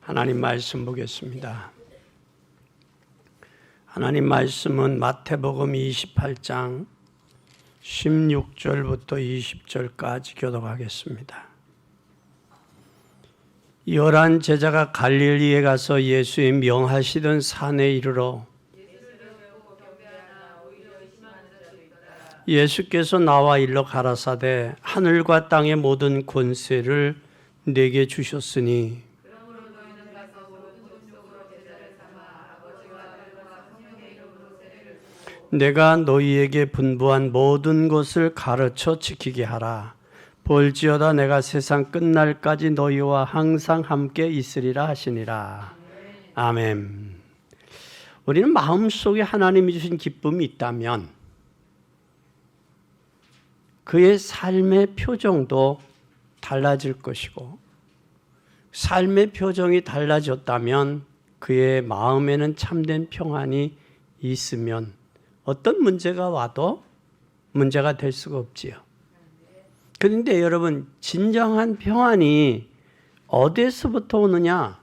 하나님 말씀 보겠습니다. 하나님 말씀은 마태복음 28장 16절부터 20절까지 교독하겠습니다. 11 제자가 갈릴리에 가서 예수의 명하시던 산에 이르러 예수께서 나와 일러 가라사대 하늘과 땅의 모든 권세를 내게 주셨으니 내가 너희에게 분부한 모든 것을 가르쳐 지키게 하라. 볼지어다 내가 세상 끝날까지 너희와 항상 함께 있으리라 하시니라. 아멘. 우리는 마음속에 하나님이 주신 기쁨이 있다면 그의 삶의 표정도 달라질 것이고, 삶의 표정이 달라졌다면 그의 마음에는 참된 평안이 있으면 어떤 문제가 와도 문제가 될 수가 없지요. 그런데 여러분, 진정한 평안이 어디서부터 오느냐?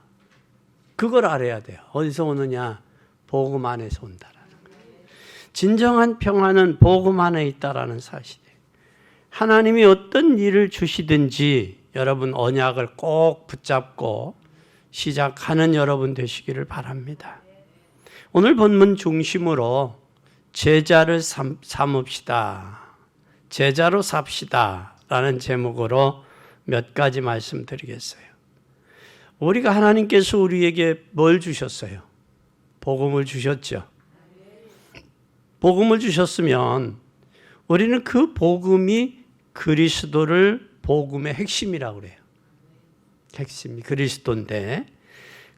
그걸 알아야 돼요. 어디서 오느냐? 복음 안에서 온다라는 거예요. 진정한 평안은 복음 안에 있다라는 사실이에요. 하나님이 어떤 일을 주시든지 여러분 언약을 꼭 붙잡고 시작하는 여러분 되시기를 바랍니다. 오늘 본문 중심으로 제자를 삼읍시다. 제자로 삽시다. 라는 제목으로 몇 가지 말씀드리겠어요. 우리가 하나님께서 우리에게 뭘 주셨어요? 복음을 주셨죠. 복음을 주셨으면 우리는 그 복음이 그리스도를 복음의 핵심이라고 그래요. 핵심이 그리스도인데,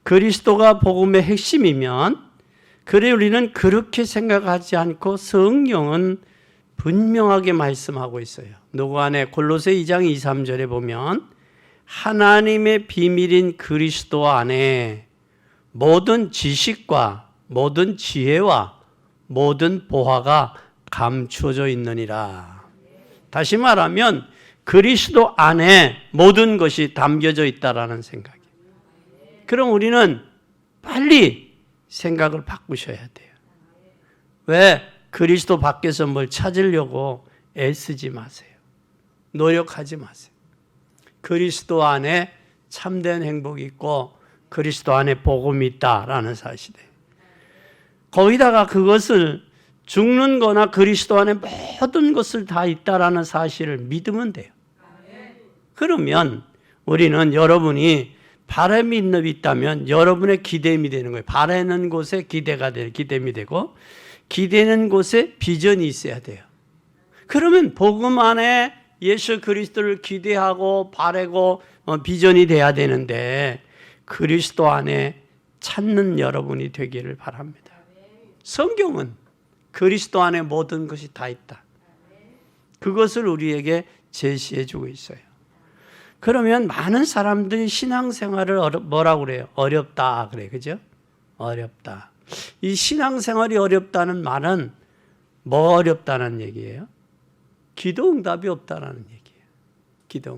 그리스도가 복음의 핵심이면 그래 우리는 그렇게 생각하지 않고 성경은 분명하게 말씀하고 있어요. 누구 안에 골로새 2장 2, 3절에 보면 하나님의 비밀인 그리스도 안에 모든 지식과 모든 지혜와 모든 보화가 감추어져 있느니라. 다시 말하면 그리스도 안에 모든 것이 담겨져 있다라는 생각이에요. 그럼 우리는 빨리 생각을 바꾸셔야 돼요. 왜? 그리스도 밖에서 뭘 찾으려고 애쓰지 마세요. 노력하지 마세요. 그리스도 안에 참된 행복이 있고 그리스도 안에 복음이 있다라는 사실이에요. 거기다가 그것을 죽는 거나 그리스도 안에 모든 것을 다 있다라는 사실을 믿으면 돼요. 그러면 우리는 여러분이 바람이 있다면 여러분의 기대임이 되는 거예요. 바라는 곳에 기대임이 되고 기대는 곳에 비전이 있어야 돼요. 그러면 복음 안에 예수 그리스도를 기대하고 바라고 비전이 돼야 되는데 그리스도 안에 찾는 여러분이 되기를 바랍니다. 성경은 그리스도 안에 모든 것이 다 있다. 그것을 우리에게 제시해 주고 있어요. 그러면 많은 사람들이 신앙생활을 뭐라고 그래요? 어렵다 그래요. 그죠? 어렵다. 이 신앙생활이 어렵다는 말은 뭐 어렵다는 얘기예요? 기도응답이 없다라는 얘기예요.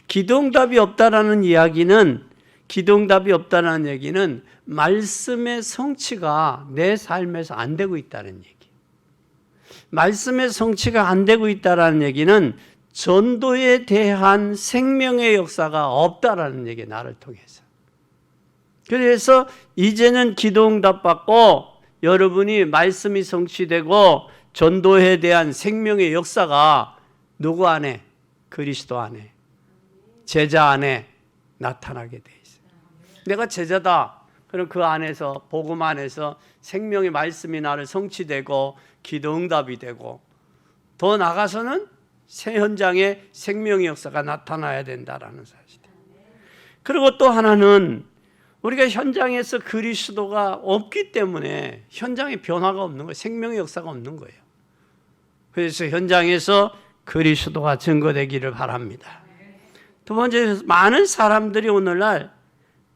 기도응답이 없다라는 이야기는 기도응답이 없다라는 얘기는 말씀의 성취가 내 삶에서 안 되고 있다는 얘기. 말씀의 성취가 안 되고 있다라는 얘기는 전도에 대한 생명의 역사가 없다라는 얘기예요. 나를 통해서. 그래서 이제는 기도응답 받고 여러분이 말씀이 성취되고 전도에 대한 생명의 역사가 누구 안에? 그리스도 안에, 제자 안에 나타나게 돼 있어요. 내가 제자다. 그럼 그 안에서 복음 안에서 생명의 말씀이 나를 성취되고 기도응답이 되고 더 나가서는 새 현장에 생명의 역사가 나타나야 된다라는 사실이에요. 그리고 또 하나는 우리가 현장에서 그리스도가 없기 때문에 현장에 변화가 없는 거예요. 생명의 역사가 없는 거예요. 그래서 현장에서 그리스도가 증거되기를 바랍니다. 두 번째, 많은 사람들이 오늘날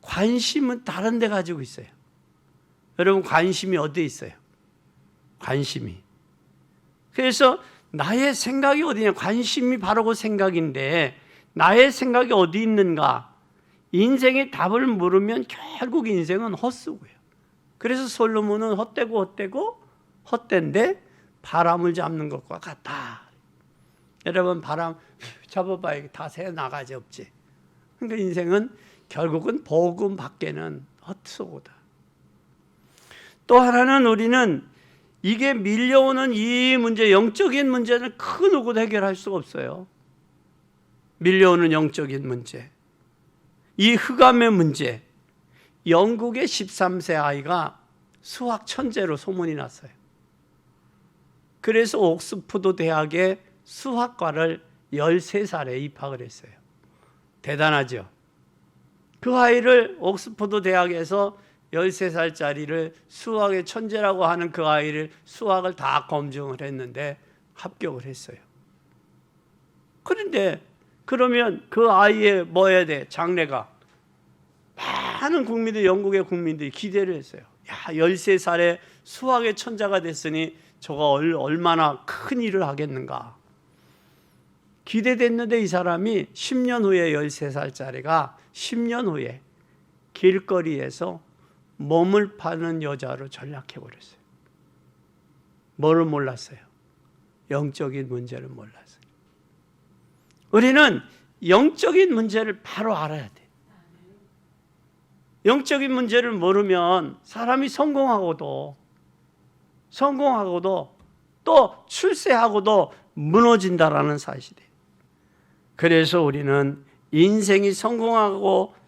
관심은 다른 데 가지고 있어요. 여러분 관심이 어디에 있어요? 관심이. 그래서 나의 생각이 어디냐? 관심이 바로 그 생각인데 나의 생각이 어디 있는가? 인생의 답을 물으면 결국 인생은 헛수고예요. 그래서 솔로몬은 헛되고 헛된데 바람을 잡는 것과 같다. 여러분, 바람 잡아봐야 다 새 나가지 없지. 그러니까 인생은 결국은 복음 밖에는 헛수고다. 또 하나는 우리는 이게 밀려오는 이 문제, 영적인 문제는 그 누구도 해결할 수가 없어요. 밀려오는 영적인 문제, 이 흑암의 문제. 영국의 13세 아이가 수학 천재로 소문이 났어요. 그래서 옥스퍼드 대학에 수학과를 13살에 입학을 했어요. 대단하죠. 그 아이를 옥스퍼드 대학에서 13살짜리를 수학의 천재라고 하는 그 아이를 수학을 다 검증을 했는데 합격을 했어요. 그런데 그러면 그 아이의 뭐 해야 돼? 장래가. 많은 국민들, 영국의 국민들이 기대를 했어요. 야, 13살에 수학의 천재가 됐으니 저거 얼마나 큰 일을 하겠는가. 기대됐는데 이 사람이 10년 후에 13살짜리가 10년 후에 길거리에서 몸을 파는 여자로 전락해버렸어요. 뭐를 몰랐어요? 영적인 문제를 몰랐어요. 우리는 영적인 문제를 바로 알아야 돼. 영적인 문제를 모르면 사람이 성공하고도 또 출세하고도 무너진다라는 사실이에요. 그래서 우리는 인생이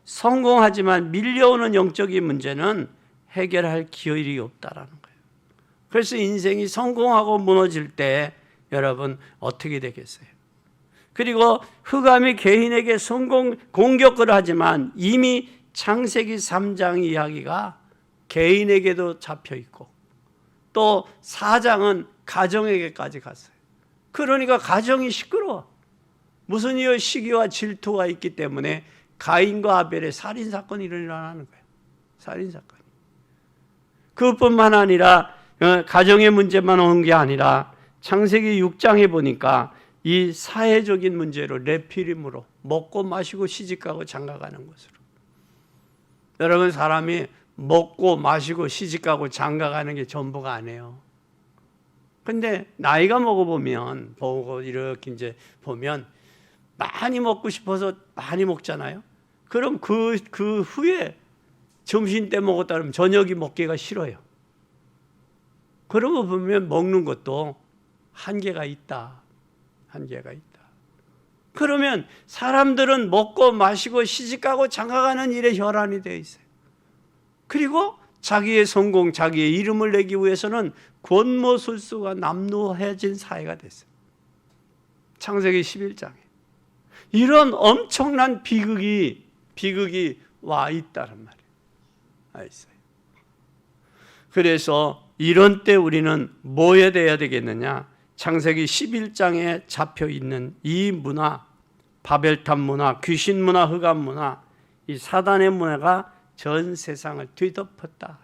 성공하지만 밀려오는 영적인 문제는 해결할 기회이 없다라는 거예요. 그래서 인생이 성공하고 무너질 때 여러분 어떻게 되겠어요? 그리고 흑암이 개인에게 공격을 하지만 이미 창세기 3장 이야기가 개인에게도 잡혀 있고 또 4장은 가정에게까지 갔어요. 그러니까 가정이 시끄러워. 무슨 이유? 시기와 질투가 있기 때문에 가인과 아벨의 살인사건이 일어나는 거예요. 살인사건이. 그것뿐만 아니라 가정의 문제만 온 게 아니라 창세기 6장에 보니까 이 사회적인 문제로 레피림으로 먹고 마시고 시집가고 장가가는 것으로. 여러분, 사람이 먹고 마시고 시집가고 장가가는 게 전부가 아니에요. 근데 나이가 먹어보면 보고 이렇게 이제 보면 많이 먹고 싶어서 많이 먹잖아요. 그럼 그 후에 점심 때 먹었다 그러면 저녁이 먹기가 싫어요. 그러고 보면 먹는 것도 한계가 있다. 한계가 있다. 그러면 사람들은 먹고 마시고 시집가고 장가가는 일에 혈안이 되어 있어요. 그리고 자기의 성공, 자기의 이름을 내기 위해서는 권모술수가 남루해진 사회가 됐어요. 창세기 11장에. 이런 엄청난 비극이 와 있다는 말이에요. 와 있어요. 그래서 이런 때 우리는 뭐 해야 되겠느냐? 창세기 11장에 잡혀 있는 이 문화, 바벨탑 문화, 귀신 문화, 흑암 문화, 이 사단의 문화가 전 세상을 뒤덮었다.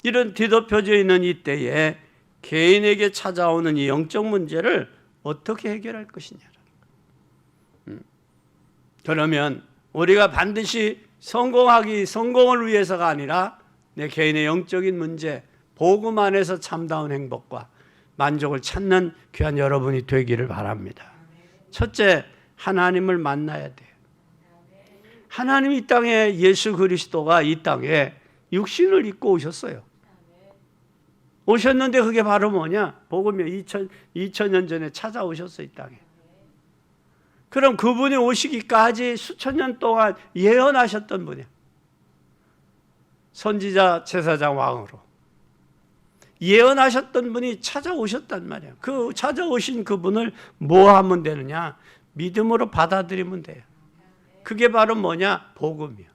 이런 뒤덮여져 있는 이때에 개인에게 찾아오는 이 영적 문제를 어떻게 해결할 것이냐. 그러면 우리가 반드시 성공을 위해서가 아니라 내 개인의 영적인 문제, 복음 안에서 참다운 행복과 만족을 찾는 귀한 여러분이 되기를 바랍니다. 첫째, 하나님을 만나야 돼요. 하나님 이 땅에 예수 그리스도가 이 땅에 육신을 입고 오셨어요. 오셨는데 그게 바로 뭐냐? 복음이 2000년 전에 찾아오셨어요, 이 땅에. 그럼 그분이 오시기까지 수천 년 동안 예언하셨던 분이에요. 선지자, 제사장, 왕으로. 예언하셨던 분이 찾아오셨단 말이에요. 그 찾아오신 그분을 뭐 하면 되느냐? 믿음으로 받아들이면 돼요. 그게 바로 뭐냐? 복음이요.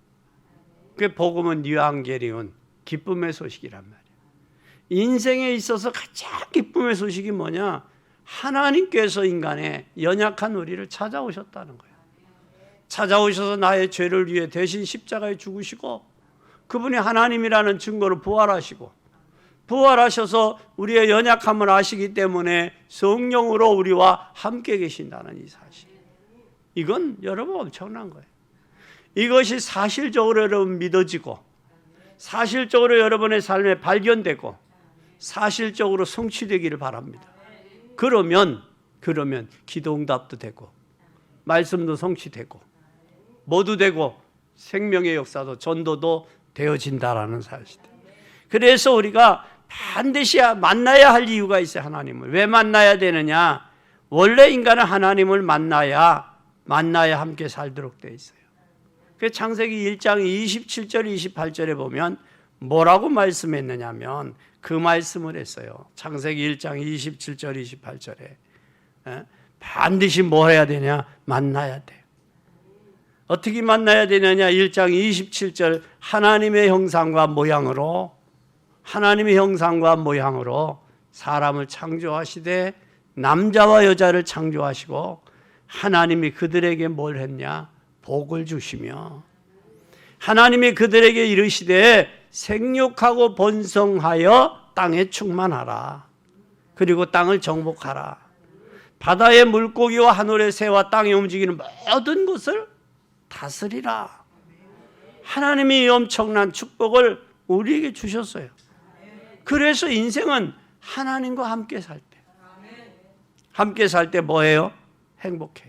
그 복음은 유앙게리온, 기쁨의 소식이란 말이에요. 인생에 있어서 가장 기쁨의 소식이 뭐냐? 하나님께서 인간의 연약한 우리를 찾아오셨다는 거예요. 찾아오셔서 나의 죄를 위해 대신 십자가에 죽으시고 그분이 하나님이라는 증거로 부활하셔서 우리의 연약함을 아시기 때문에 성령으로 우리와 함께 계신다는 이 사실. 이건 여러분 엄청난 거예요. 이것이 사실적으로 여러분 믿어지고 사실적으로 여러분의 삶에 발견되고 사실적으로 성취되기를 바랍니다. 그러면 기도응답도 되고 말씀도 성취되고 모두 되고 생명의 역사도 전도도 되어진다라는 사실. 그래서 우리가 반드시 만나야 할 이유가 있어요. 하나님을. 왜 만나야 되느냐? 원래 인간은 하나님을 만나야 함께 살도록 되어 있어요. 그 창세기 1장 27절 28절에 보면 뭐라고 말씀했느냐면 그 말씀을 했어요. 창세기 1장 27절 28절에 반드시 뭐 해야 되냐? 만나야 돼. 어떻게 만나야 되느냐? 1장 27절 하나님의 형상과 모양으로 사람을 창조하시되 남자와 여자를 창조하시고 하나님이 그들에게 뭘 했냐? 복을 주시며 하나님이 그들에게 이르시되 생육하고 번성하여 땅에 충만하라. 그리고 땅을 정복하라. 바다의 물고기와 하늘의 새와 땅에 움직이는 모든 것을 다스리라. 하나님이 이 엄청난 축복을 우리에게 주셨어요. 그래서 인생은 하나님과 함께 살 때 뭐예요? 행복해요.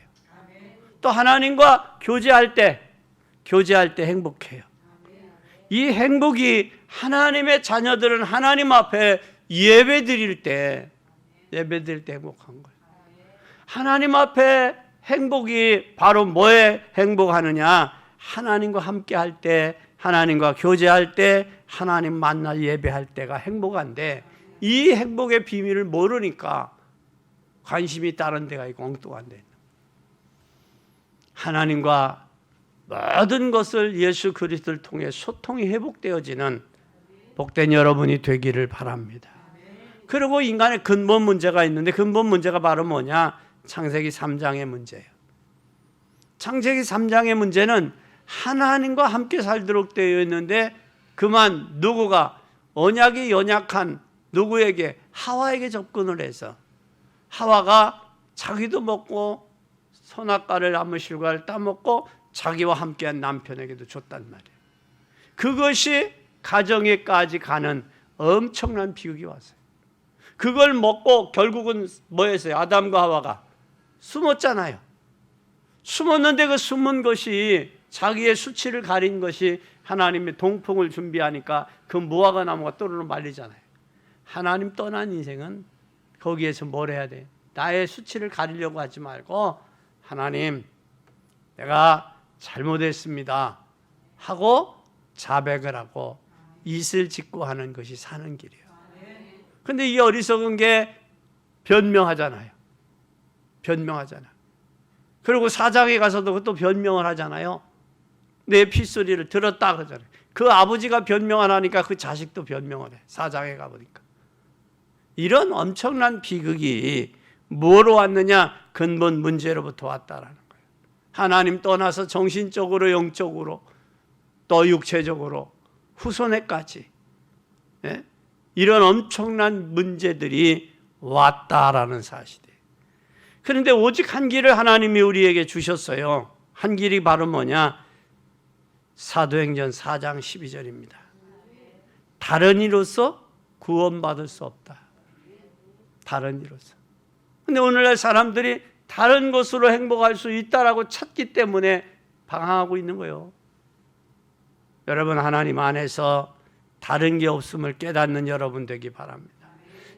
또 하나님과 교제할 때 행복해요. 이 행복이 하나님의 자녀들은 하나님 앞에 예배 드릴 때 행복한 거예요. 하나님 앞에 행복이 바로 뭐에 행복하느냐? 하나님과 함께 할 때, 하나님과 교제할 때, 하나님 만나 예배할 때가 행복한데 이 행복의 비밀을 모르니까 관심이 다른 데가 있고 엉뚱한 데. 하나님과 모든 것을 예수 그리스도를 통해 소통이 회복되어지는 복된 여러분이 되기를 바랍니다. 그리고 인간의 근본 문제가 있는데 근본 문제가 바로 뭐냐? 창세기 3장의 문제예요. 창세기 3장의 문제는 하나님과 함께 살도록 되어 있는데 그만 누구가 언약이 연약한 누구에게 하와에게 접근을 해서 하와가 자기도 먹고 선악과를 나무실과를 따먹고 자기와 함께한 남편에게도 줬단 말이에요. 그것이 가정에까지 가는 엄청난 비극이 왔어요. 그걸 먹고 결국은 뭐였어요? 아담과 하와가 숨었잖아요. 숨었는데 그 숨은 것이 자기의 수치를 가린 것이 하나님의 동풍을 준비하니까 그 무화과 나무가 또르르 말리잖아요. 하나님 떠난 인생은 거기에서 뭘 해야 돼? 나의 수치를 가리려고 하지 말고 하나님 내가 잘못했습니다 하고 자백을 하고 이슬 짓고 하는 것이 사는 길이에요. 근데 이 어리석은 게 변명하잖아요. 그리고 사장에 가서도 또 변명을 하잖아요. 내 핏소리를 들었다 그러잖아요. 그 아버지가 변명을 하니까 그 자식도 변명을 해. 사장에 가보니까. 이런 엄청난 비극이 뭐로 왔느냐? 근본 문제로부터 왔다라는 거예요. 하나님 떠나서 정신적으로 영적으로 또 육체적으로 후손에까지 이런 엄청난 문제들이 왔다라는 사실이에요. 그런데 오직 한 길을 하나님이 우리에게 주셨어요. 한 길이 바로 뭐냐? 사도행전 4장 12절입니다. 다른 이로서 구원받을 수 없다. 다른 이로서. 근데 오늘날 사람들이 다른 것으로 행복할 수 있다라고 찾기 때문에 방황하고 있는 거예요. 여러분 하나님 안에서 다른 게 없음을 깨닫는 여러분 되기 바랍니다.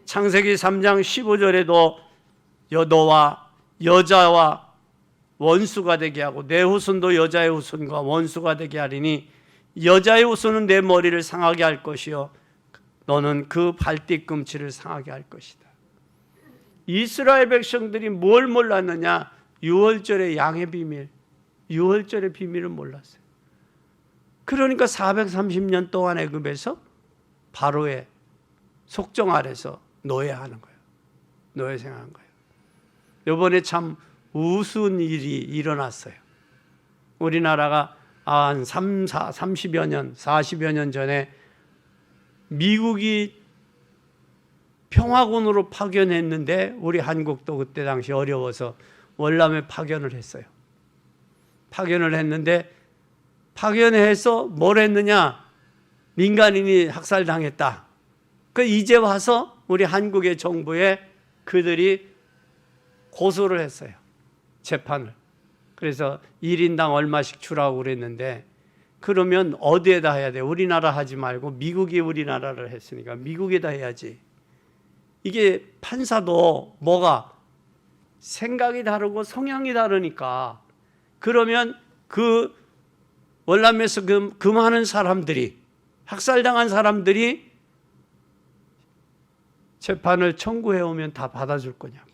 창세기 3장 15절에도 너와 여자와 원수가 되게 하고 내 후손도 여자의 후손과 원수가 되게 하리니 여자의 후손은 내 머리를 상하게 할 것이요 너는 그 발뒤꿈치를 상하게 할 것이다. 이스라엘 백성들이 뭘 몰랐느냐? 유월절의 양의 비밀, 유월절의 비밀을 몰랐어요. 그러니까 430년 동안 애굽에서 바로의 속정 아래서 노예하는 거예요. 노예 생활한 거예요. 이번에 참 우스운 일이 일어났어요. 우리나라가 한 30여 년, 40여 년 전에 미국이 평화군으로 파견했는데 우리 한국도 그때 당시 어려워서 월남에 파견을 했어요. 파견을 했는데 파견해서 뭘 했느냐? 민간인이 학살당했다. 그 이제 와서 우리 한국의 정부에 그들이 고소를 했어요. 재판을. 그래서 1인당 얼마씩 주라고 그랬는데, 그러면 어디에다 해야 돼? 우리나라 하지 말고 미국이 우리나라를 했으니까 미국에다 해야지. 이게 판사도 뭐가 생각이 다르고 성향이 다르니까, 그러면 그 월남에서 그 많은 사람들이, 학살당한 사람들이 재판을 청구해 오면 다 받아줄 거냐고.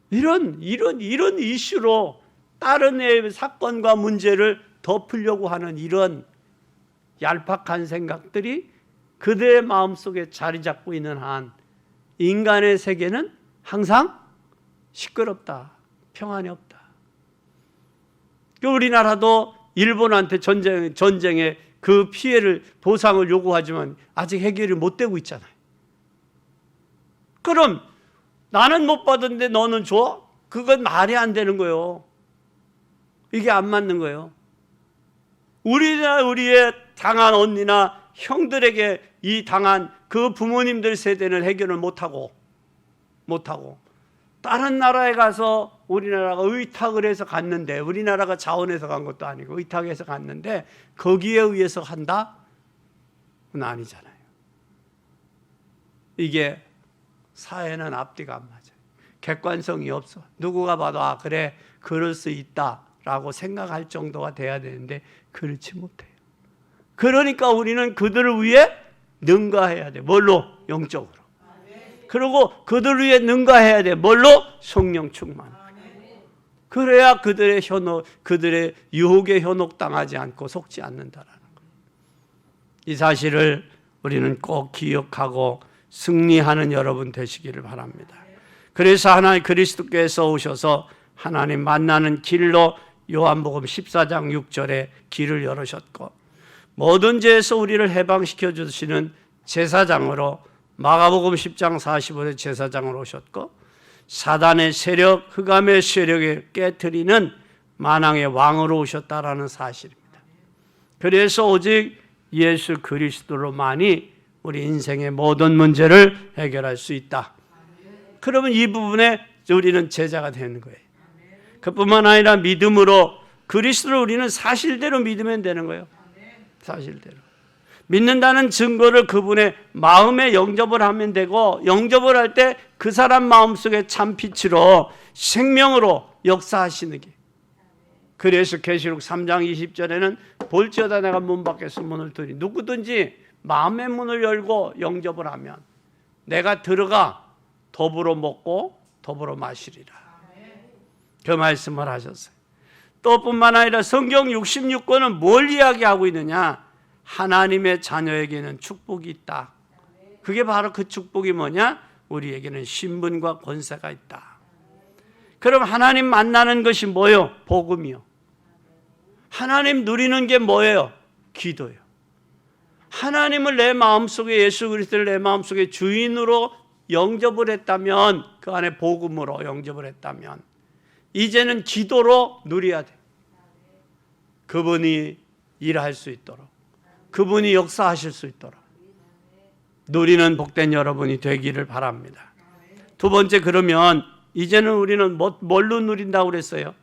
이런 이슈로 다른 애 사건과 문제를 덮으려고 하는 이런 얄팍한 생각들이 그들의 마음속에 자리 잡고 있는 한 인간의 세계는 항상 시끄럽다, 평안이 없다. 우리나라도 일본한테 전쟁의 그 피해를 보상을 요구하지만 아직 해결이 못 되고 있잖아요. 그럼 나는 못 받은데 너는 줘? 그건 말이 안 되는 거예요. 이게 안 맞는 거예요. 우리의 당한 언니나 형들에게 이 당한 그 부모님들 세대는 해결을 못하고 다른 나라에 가서 우리나라가 의탁을 해서 갔는데, 우리나라가 자원해서 간 것도 아니고 의탁해서 갔는데 거기에 의해서 한다? 그건 아니잖아요. 이게 사회는 앞뒤가 안 맞아요. 객관성이 없어. 누구가 봐도 아 그래 그럴 수 있다라고 생각할 정도가 돼야 되는데 그렇지 못해요. 그러니까 우리는 그들을 위해 능가해야 돼. 뭘로? 영적으로. 그리고 그들을 위해 능가해야 돼. 뭘로? 성령 충만. 그래야 그들의 유혹에 현혹당하지 않고 속지 않는다라는 거예요. 이 사실을 우리는 꼭 기억하고 승리하는 여러분 되시기를 바랍니다. 그래서 하나님 그리스도께서 오셔서 하나님 만나는 길로 요한복음 14장 6절에 길을 열으셨고, 모든 죄에서 우리를 해방시켜 주시는 제사장으로 마가복음 10장 45절 제사장으로 오셨고, 사단의 세력, 흑암의 세력을 깨트리는 만왕의 왕으로 오셨다라는 사실입니다. 그래서 오직 예수 그리스도로만이 우리 인생의 모든 문제를 해결할 수 있다. 그러면 이 부분에 우리는 제자가 되는 거예요. 그뿐만 아니라 믿음으로 그리스도를 우리는 사실대로 믿으면 되는 거예요. 사실대로. 믿는다는 증거를 그분의 마음에 영접을 하면 되고, 영접을 할 때 그 사람 마음속에 참빛으로 생명으로 역사하시는 게. 그래서 계시록 3장 20절에는 볼지어다 내가 문 밖에서 문을 두니, 누구든지 마음의 문을 열고 영접을 하면 내가 들어가 더불어 먹고 더불어 마시리라. 그 말씀을 하셨어요. 또 뿐만 아니라 성경 66권은 뭘 이야기하고 있느냐? 하나님의 자녀에게는 축복이 있다. 그게 바로 그 축복이 뭐냐? 우리에게는 신분과 권세가 있다. 그럼 하나님 만나는 것이 뭐예요? 복음이요. 하나님 누리는 게 뭐예요? 기도요. 하나님을 내 마음속에, 예수 그리스도를 내 마음속에 주인으로 영접을 했다면, 그 안에 복음으로 영접을 했다면 이제는 기도로 누려야 돼. 그분이 일할 수 있도록, 그분이 역사하실 수 있도록 누리는 복된 여러분이 되기를 바랍니다. 두 번째, 그러면 이제는 우리는 뭘로 누린다고 그랬어요?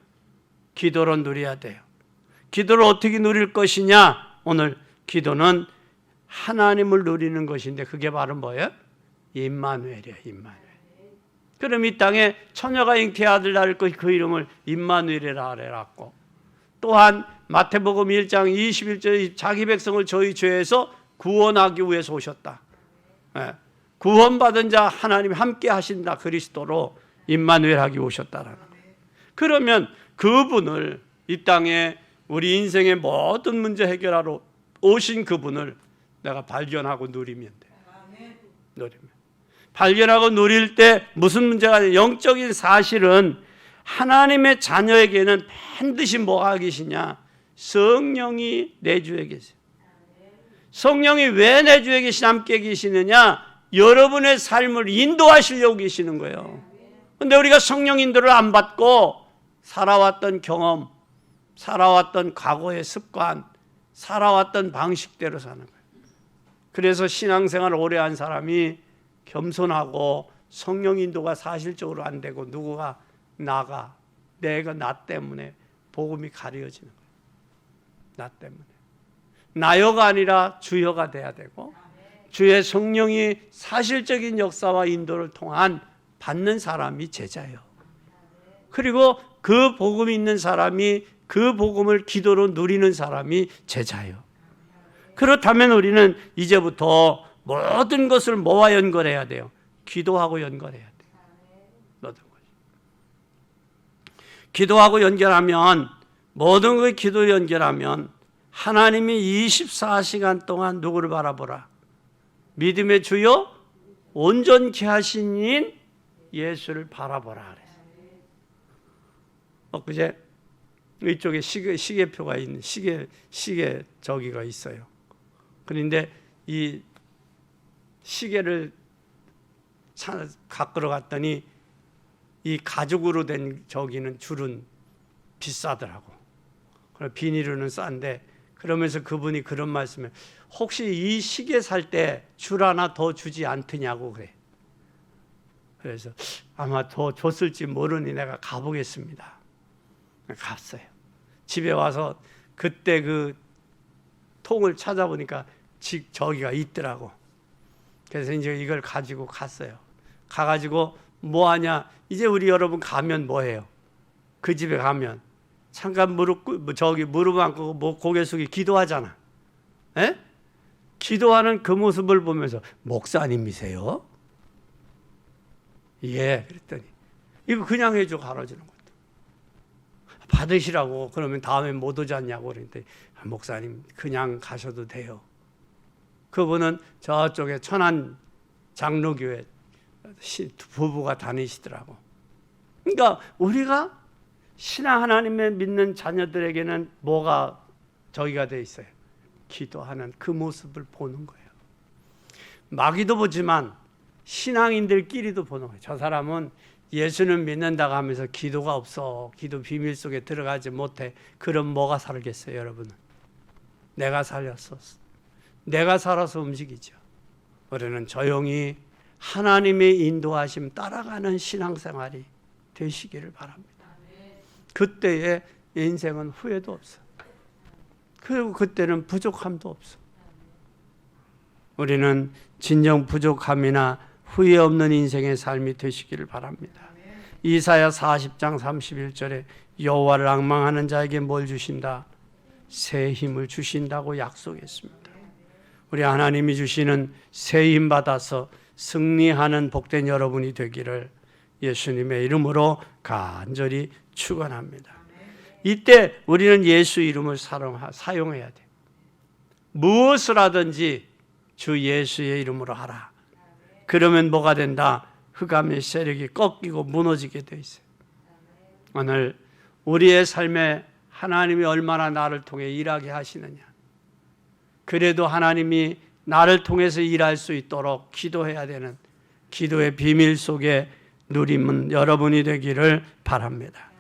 기도로 누려야 돼요. 기도를 어떻게 누릴 것이냐? 오늘 기도는 하나님을 누리는 것인데 그게 바로 뭐예요? 임마누엘이에요. 임마누엘. 그럼 이 땅에 처녀가 잉태의 아들 낳을 것, 그 이름을 임마누엘이라 그래놨고, 또한 마태복음 1장 21절에 자기 백성을 저희 죄에서 구원하기 위해서 오셨다. 구원받은 자 하나님이 함께 하신다. 그리스도로 임마누엘 하기 오셨다라는 거예요. 그러면 그분을, 이 땅에 우리 인생의 모든 문제 해결하러 오신 그분을 내가 발견하고 누리면 돼. 누리면. 발견하고 누릴 때 무슨 문제가 돼? 영적인 사실은 하나님의 자녀에게는 반드시 뭐가 계시냐? 성령이 내 주에 계세요. 성령이 왜 내 주에 함께 계시느냐? 여러분의 삶을 인도하시려고 계시는 거예요. 그런데 우리가 성령 인도를 안 받고 살아왔던 경험, 살아왔던 과거의 습관, 살아왔던 방식대로 사는 거예요. 그래서 신앙생활을 오래 한 사람이 겸손하고 성령 인도가 사실적으로 안 되고 누구가 나가 내가 나 때문에 복음이 가려지는 거예요. 나 때문에. 나여가 아니라 주여가 돼야 되고 주의 성령이 사실적인 역사와 인도를 통한 받는 사람이 제자예요. 그리고 그 복음이 있는 사람이 그 복음을 기도로 누리는 사람이 제자예요. 그렇다면 우리는 이제부터 모든 것을 뭐와 연결해야 돼요? 기도하고 연결해야 돼요. 모든 것. 기도하고 연결하면 모든 걸 기도 연결하면 하나님이 24시간 동안 누구를 바라보라? 믿음의 주요 온전케 하신 이인 예수를 바라보라 그래서. 그제 이쪽에 시계표가 있는 시계 저기가 있어요. 그런데 이 시계를 갖고 갔더니 이 가죽으로 된 저기는 줄은 비싸더라고. 비닐로는 싼데 그러면서 그분이 그런 말씀을 혹시 이 시계 살 때 줄 하나 더 주지 않더냐고 그래. 그래서 아마 더 줬을지 모르니 내가 가보겠습니다. 갔어요. 집에 와서 그때 그 통을 찾아보니까 저기가 있더라고. 그래서 이제 이걸 가지고 갔어요. 가가지고 뭐 하냐? 이제 우리 여러분 가면 뭐 해요? 그 집에 가면 잠깐 무릎 앉고 뭐 고개 숙이 기도하잖아. 에? 기도하는 그 모습을 보면서 목사님이세요? 예, 그랬더니 이거 그냥 해줘 갈아주는 것도 받으시라고. 그러면 다음에 못 오지 않냐고 그랬더니 목사님 그냥 가셔도 돼요. 그분은 저쪽에 천안 장로교회 부부가 다니시더라고. 그러니까 우리가 신앙 하나님의 믿는 자녀들에게는 뭐가 저기가 돼 있어요? 기도하는 그 모습을 보는 거예요. 마귀도 보지만 신앙인들끼리도 보는 거예요. 저 사람은 예수는 믿는다고 하면서 기도가 없어. 기도 비밀 속에 들어가지 못해. 그럼 뭐가 살겠어요, 여러분은? 내가 살렸어. 내가 살아서 움직이죠. 우리는 조용히 하나님의 인도하심 따라가는 신앙생활이 되시기를 바랍니다. 그때의 인생은 후회도 없어. 그리고 그때는 부족함도 없어. 우리는 진정 부족함이나 후회 없는 인생의 삶이 되시기를 바랍니다. 이사야 40장 31절에 여호와를 앙망하는 자에게 뭘 주신다? 새 힘을 주신다고 약속했습니다. 우리 하나님이 주시는 새 힘 받아서 승리하는 복된 여러분이 되기를 예수님의 이름으로 간절히 축원합니다. 이때 우리는 예수 이름을 사용해야 돼요. 무엇을 하든지 주 예수의 이름으로 하라. 그러면 뭐가 된다? 흑암의 세력이 꺾이고 무너지게 돼 있어요. 오늘 우리의 삶에 하나님이 얼마나 나를 통해 일하게 하시느냐. 그래도 하나님이 나를 통해서 일할 수 있도록 기도해야 되는 기도의 비밀 속에 누림은 여러분이 되기를 바랍니다.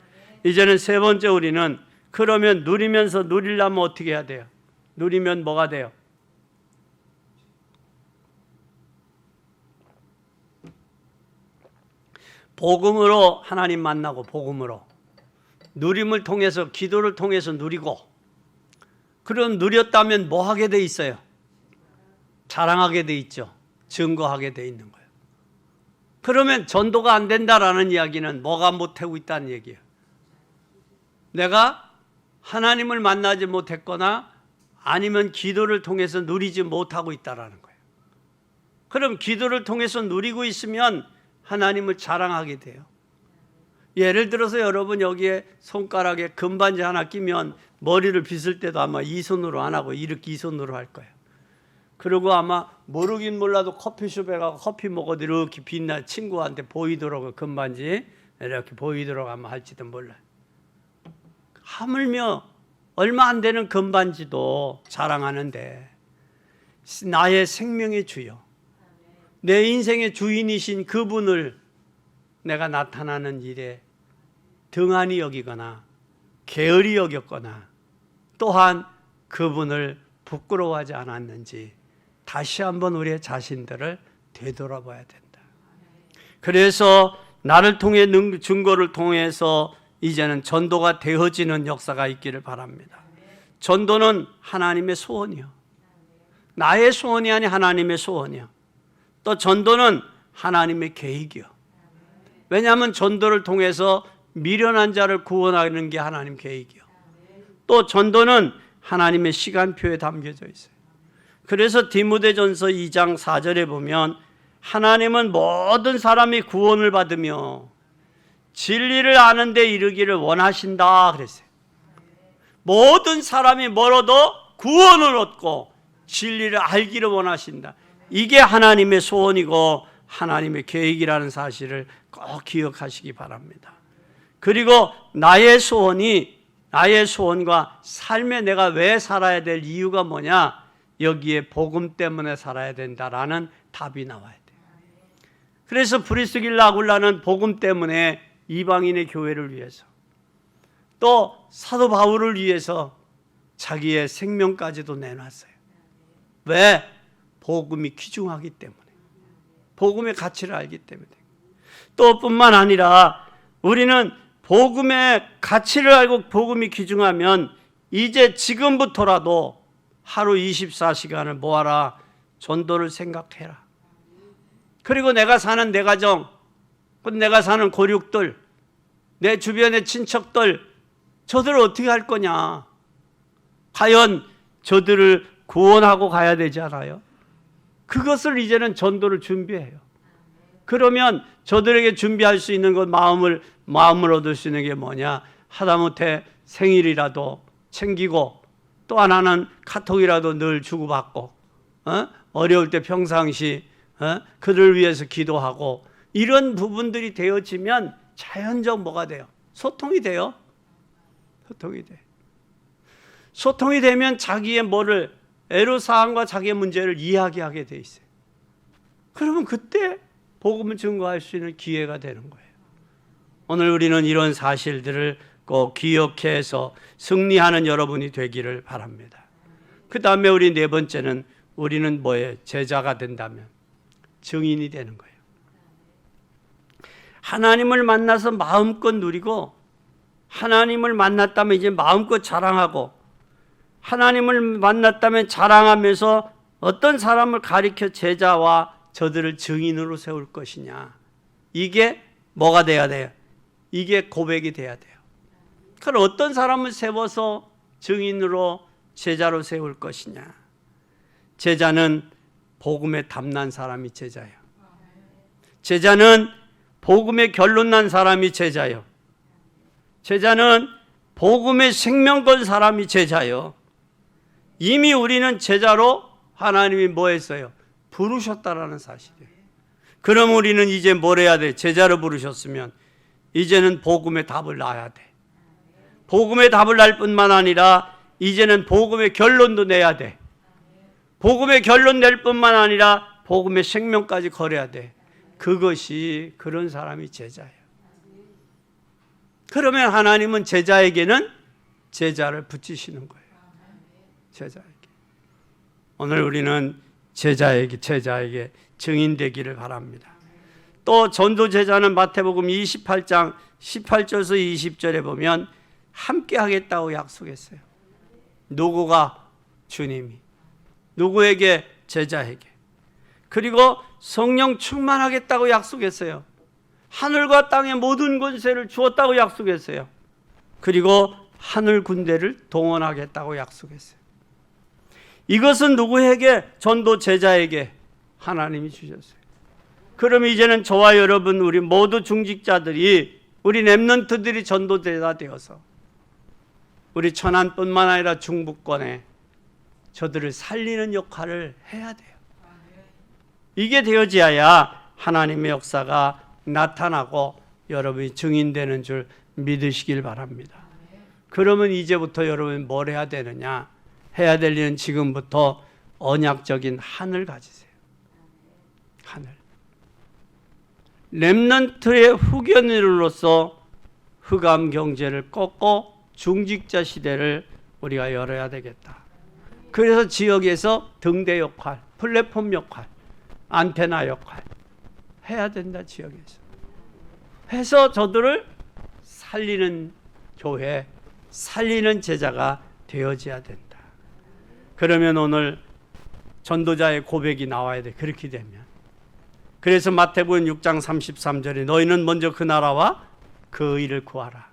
이제는 세 번째 우리는 그러면 누리면서 누리려면 어떻게 해야 돼요? 누리면 뭐가 돼요? 복음으로 하나님 만나고 복음으로 누림을 통해서 기도를 통해서 누리고 그럼 누렸다면 뭐 하게 돼 있어요? 자랑하게 돼 있죠. 증거하게 돼 있는 거예요. 그러면 전도가 안 된다라는 이야기는 뭐가 못하고 있다는 얘기예요. 내가 하나님을 만나지 못했거나 아니면 기도를 통해서 누리지 못하고 있다라는 거예요. 그럼 기도를 통해서 누리고 있으면 하나님을 자랑하게 돼요. 예를 들어서 여러분 여기에 손가락에 금반지 하나 끼면 머리를 빗을 때도 아마 이 손으로 안 하고 이렇게 이 손으로 할 거예요. 그리고 아마 모르긴 몰라도 커피숍에 가서 커피 먹어도 이렇게 빛나 친구한테 보이도록 금반지 이렇게 보이도록 아마 할지도 몰라요. 하물며 얼마 안 되는 금반지도 자랑하는데 나의 생명의 주요 내 인생의 주인이신 그분을 내가 나타나는 일에 등한히 여기거나 게으리 여겼거나 또한 그분을 부끄러워하지 않았는지 다시 한번 우리의 자신들을 되돌아봐야 된다. 그래서 나를 통해 증거를 통해서 이제는 전도가 되어지는 역사가 있기를 바랍니다. 전도는 하나님의 소원이요. 나의 소원이 아닌 하나님의 소원이요. 또 전도는 하나님의 계획이요. 왜냐하면 전도를 통해서 미련한 자를 구원하는 게 하나님 계획이요. 또 전도는 하나님의 시간표에 담겨져 있어요. 그래서 디모데전서 2장 4절에 보면 하나님은 모든 사람이 구원을 받으며 진리를 아는 데 이르기를 원하신다 그랬어요. 모든 사람이 멀어도 구원을 얻고 진리를 알기를 원하신다. 이게 하나님의 소원이고 하나님의 계획이라는 사실을 꼭 기억하시기 바랍니다. 그리고 나의 소원과 삶에 내가 왜 살아야 될 이유가 뭐냐? 여기에 복음 때문에 살아야 된다라는 답이 나와야 돼요. 그래서 브리스길라 아굴라는 복음 때문에 이방인의 교회를 위해서 또 사도 바울을 위해서 자기의 생명까지도 내놨어요. 왜? 복음이 귀중하기 때문에. 복음의 가치를 알기 때문에. 또 뿐만 아니라 우리는 복음의 가치를 알고 복음이 귀중하면 이제 지금부터라도 하루 24시간을 모아라. 전도를 생각해라. 그리고 내가 사는 내 가정, 내가 사는 고륙들, 내 주변의 친척들, 저들을 어떻게 할 거냐? 과연 저들을 구원하고 가야 되지 않아요? 그것을 이제는 전도를 준비해요. 그러면 저들에게 준비할 수 있는 것, 마음을 얻을 수 있는 게 뭐냐? 하다못해 생일이라도 챙기고 또 하나는 카톡이라도 늘 주고받고 어려울 때 평상시 그를 위해서 기도하고 이런 부분들이 되어지면 자연적 뭐가 돼요? 소통이 돼요. 소통이 돼. 소통이 되면 자기의 애로사항과 자기의 문제를 이야기하게 돼 있어요. 그러면 그때 복음을 증거할 수 있는 기회가 되는 거예요. 오늘 우리는 이런 사실들을 꼭 기억해서 승리하는 여러분이 되기를 바랍니다. 그 다음에 우리 네 번째는 우리는 뭐예요? 제자가 된다면 증인이 되는 거예요. 하나님을 만나서 마음껏 누리고 하나님을 만났다면 이제 마음껏 자랑하고 하나님을 만났다면 자랑하면서 어떤 사람을 가리켜 제자와 저들을 증인으로 세울 것이냐. 이게 뭐가 돼야 돼요? 이게 고백이 돼야 돼요. 그럼 어떤 사람을 세워서 증인으로 제자로 세울 것이냐. 제자는 복음에 담난 사람이 제자예요. 제자는 복음에 결론 난 사람이 제자예요. 제자는 복음에 생명 건 사람이 제자예요. 이미 우리는 제자로 하나님이 뭐 했어요? 부르셨다라는 사실이에요. 그럼 우리는 이제 뭘 해야 돼? 제자로 부르셨으면 이제는 복음의 답을 낳아야 돼. 복음의 답을 낳을 뿐만 아니라 이제는 복음의 결론도 내야 돼. 복음의 결론 낼 뿐만 아니라 복음의 생명까지 걸어야 돼. 그것이 그런 사람이 제자예요. 그러면 하나님은 제자에게는 제자를 붙이시는 거예요. 제자에게. 오늘 우리는 제자에게 증인되기를 바랍니다. 또 전도 제자는 마태복음 28장 18절에서 20절에 보면 함께 하겠다고 약속했어요. 누구가? 주님이. 누구에게? 제자에게. 그리고 성령 충만하겠다고 약속했어요. 하늘과 땅의 모든 권세를 주었다고 약속했어요. 그리고 하늘 군대를 동원하겠다고 약속했어요. 이것은 누구에게? 전도 제자에게 하나님이 주셨어요. 그럼 이제는 저와 여러분 우리 모두 중직자들이 우리 렘넌트들이 전도제자 되어서 우리 천안뿐만 아니라 중부권에 저들을 살리는 역할을 해야 돼요. 이게 되어져야 하나님의 역사가 나타나고 여러분이 증인되는 줄 믿으시길 바랍니다. 그러면 이제부터 여러분이 뭘 해야 되느냐? 해야 될 일은 지금부터 언약적인 한을 가지세요. 하늘. 렘넌트의 후견인으로서 흑암 경제를 꺾고 중직자 시대를 우리가 열어야 되겠다. 그래서 지역에서 등대 역할, 플랫폼 역할, 안테나 역할 해야 된다. 지역에서 해서 저들을 살리는 교회, 살리는 제자가 되어져야 된다. 그러면 오늘 전도자의 고백이 나와야 돼. 그렇게 되면. 그래서 마태복음 6장 33절에 너희는 먼저 그 나라와 그 의를 구하라.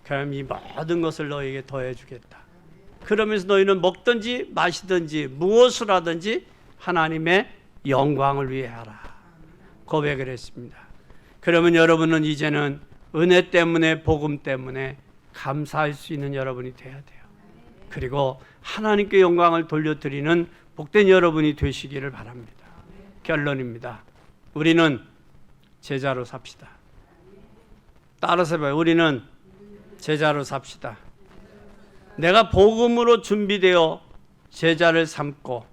그럼 이 모든 것을 너희에게 더해주겠다. 그러면서 너희는 먹든지 마시든지 무엇을 하든지 하나님의 영광을 위해 하라. 고백을 했습니다. 그러면 여러분은 이제는 은혜 때문에, 복음 때문에 감사할 수 있는 여러분이 돼야 돼요. 그리고 하나님께 영광을 돌려드리는 복된 여러분이 되시기를 바랍니다. 결론입니다. 우리는 제자로 삽시다. 따라서 해봐요. 우리는 제자로 삽시다. 내가 복음으로 준비되어 제자를 삼고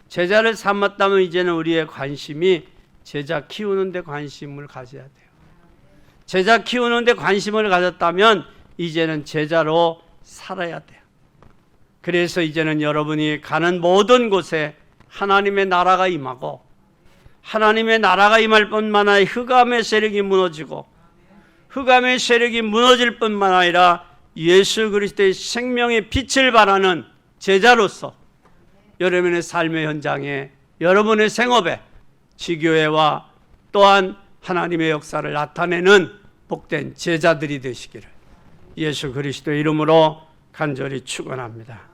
제자를 삼았다면 이제는 우리의 관심이 제자 키우는 데 관심을 가져야 돼요. 제자 키우는 데 관심을 가졌다면 이제는 제자로 살아야 돼요. 그래서 이제는 여러분이 가는 모든 곳에 하나님의 나라가 임하고 하나님의 나라가 임할 뿐만 아니라 흑암의 세력이 무너지고 흑암의 세력이 무너질 뿐만 아니라 예수 그리스도의 생명의 빛을 발하는 제자로서 여러분의 삶의 현장에, 여러분의 생업에, 지교회와 또한 하나님의 역사를 나타내는 복된 제자들이 되시기를 예수 그리스도의 이름으로 간절히 축원합니다.